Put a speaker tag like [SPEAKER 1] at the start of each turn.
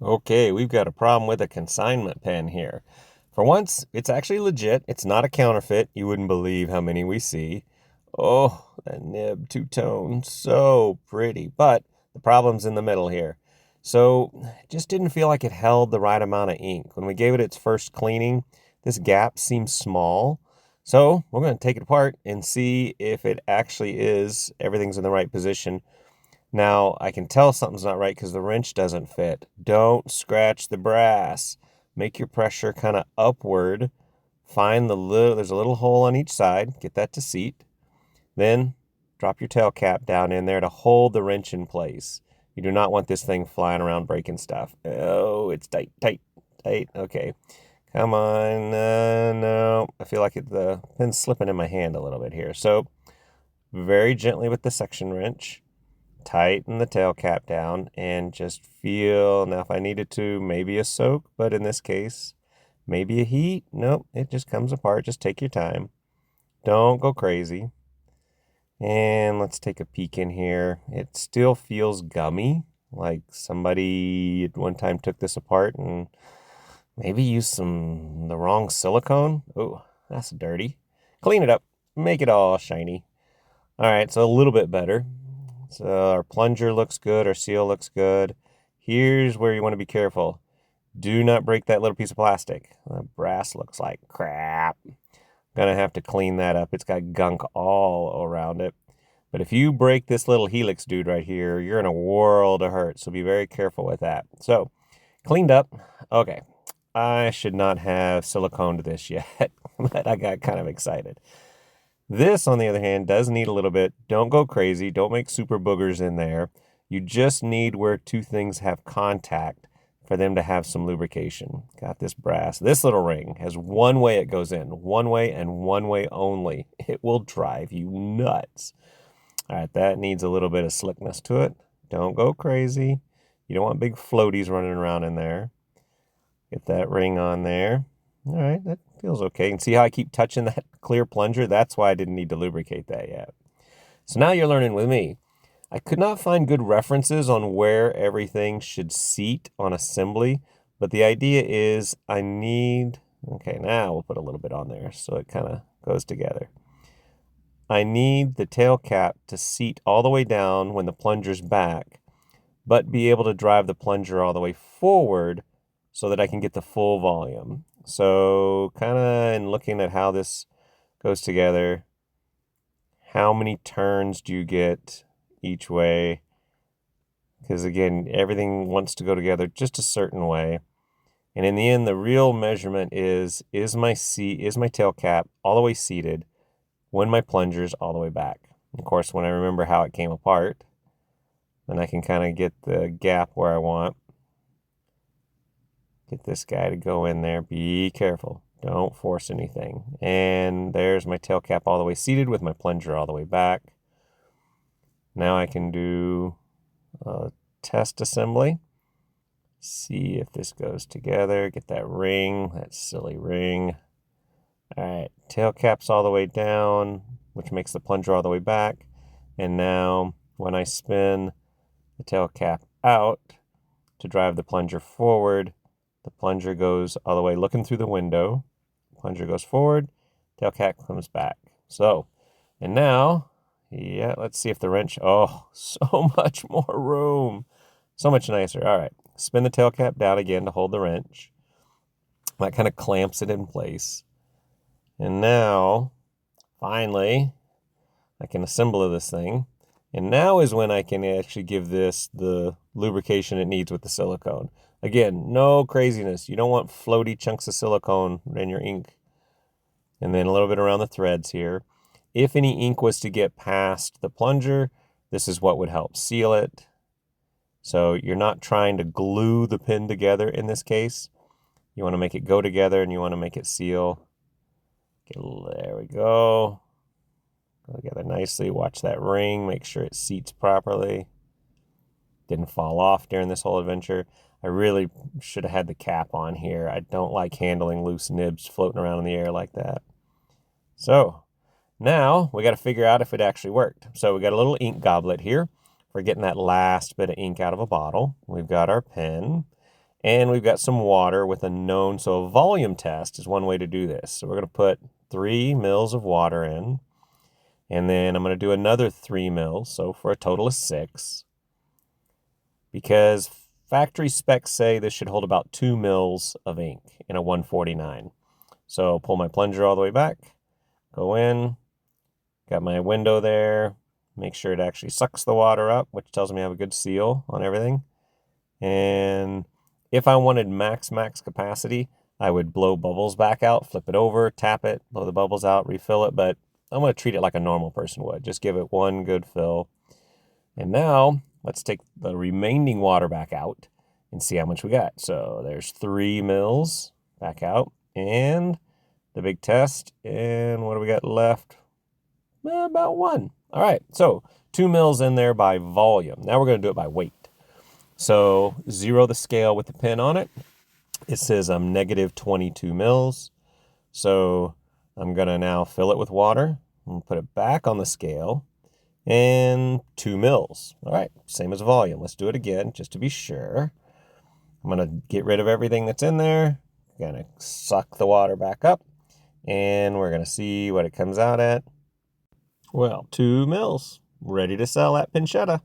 [SPEAKER 1] Okay, we've got a problem with a consignment pen here. For once, it's actually legit. It's not a counterfeit. You wouldn't believe how many we see. Oh, that nib two-tone, so pretty. But the problem's in the middle here. So, it just didn't feel like it held the right amount of ink. When we gave it its first cleaning, this gap seems small. So, we're going to take it apart and see if it actually is, everything's in the right position. Now, I can tell something's not right because the wrench doesn't fit. Don't scratch the brass. Make your pressure kind of upward. Find there's a little hole on each side. Get that to seat. Then drop your tail cap down in there to hold the wrench in place. You do not want this thing flying around breaking stuff. Oh, it's tight, tight, tight. Okay. Come on. No. I feel like the pin's slipping in my hand a little bit here. So very gently with the section wrench. Tighten the tail cap down and just feel. Now, if I needed to, maybe a soak, but in this case, maybe a heat. Nope, it just comes apart. Just take your time. Don't go crazy. And let's take a peek in here. It still feels gummy, like somebody at one time took this apart and maybe used the wrong silicone. Oh, that's dirty. Clean it up. Make it all shiny. All right, so a little bit better. So our plunger looks good, our seal looks good. Here's where you want to be careful. Do not break that little piece of plastic. The brass looks like crap. Gonna have to clean that up. It's got gunk all around it. But if you break this little helix dude right here, you're in a world of hurt. So be very careful with that. So cleaned up. Okay. I should not have siliconed this yet, but I got kind of excited. This, on the other hand, does need a little bit. Don't go crazy. Don't make super boogers in there. You just need where two things have contact for them to have some lubrication. Got this brass. This little ring has one way it goes in. One way and one way only. It will drive you nuts. All right, that needs a little bit of slickness to it. Don't go crazy. You don't want big floaties running around in there. Get that ring on there. All right, that feels okay. And see how I keep touching that clear plunger? That's why I didn't need to lubricate that yet. So now you're learning with me. I could not find good references on where everything should seat on assembly, but the idea is okay, now we'll put a little bit on there so it kind of goes together. I need the tail cap to seat all the way down when the plunger's back, but be able to drive the plunger all the way forward so that I can get the full volume. So kind of in looking at how this goes together, how many turns do you get each way? Because again, everything wants to go together just a certain way. And in the end, the real measurement is my tail cap all the way seated when my plunger's all the way back? Of course, when I remember how it came apart, then I can kind of get the gap where I want. Get this guy to go in there. Be careful. Don't force anything. And there's my tail cap all the way seated with my plunger all the way back. Now I can do a test assembly. See if this goes together. Get that ring, that silly ring. All right, tail cap's all the way down, which makes the plunger all the way back. And now when I spin the tail cap out to drive the plunger forward, the plunger goes all the way looking through the window. Plunger goes forward, tail cap comes back. So, and now, yeah, let's see if the wrench, oh, so much more room. So much nicer. All right, spin the tail cap down again to hold the wrench. That kind of clamps it in place. And now, finally, I can assemble this thing. And now is when I can actually give this the lubrication it needs with the silicone. Again, no craziness. You don't want floaty chunks of silicone in your ink. And then a little bit around the threads here. If any ink was to get past the plunger, this is what would help seal it. So you're not trying to glue the pin together in this case. You want to make it go together and you want to make it seal. There we go. Go together nicely. Watch that ring. Make sure it seats properly. Didn't fall off during this whole adventure. I really should have had the cap on here. I don't like handling loose nibs floating around in the air like that. So now we got to figure out if it actually worked. So we got a little ink goblet here for getting that last bit of ink out of a bottle. We've got our pen. And we've got some water with a known, so a volume test is one way to do this. So we're going to put 3 mils of water in, and then I'm going to do another 3 mils, so for a total of 6. Because factory specs say this should hold about 2 mils of ink in a 149. So pull my plunger all the way back, go in, got my window there, make sure it actually sucks the water up, which tells me I have a good seal on everything. And if I wanted max capacity, I would blow bubbles back out, flip it over, tap it, blow the bubbles out, refill it, but I'm going to treat it like a normal person would. Just give it one good fill. And now let's take the remaining water back out and see how much we got. So there's 3 mils back out, and the big test, and what do we got left? About 1. All right, so 2 mils in there by volume. Now we're going to do it by weight. So 0 the scale with the pin on it. It says I'm negative 22 mils. So I'm going to now fill it with water and put it back on the scale, and 2 mils. All right, same as volume. Let's do it again just to be sure. I'm going to get rid of everything that's in there. Going to suck the water back up, and we're going to see what it comes out at. Well, 2 mils. Ready to sell at Pinchetta.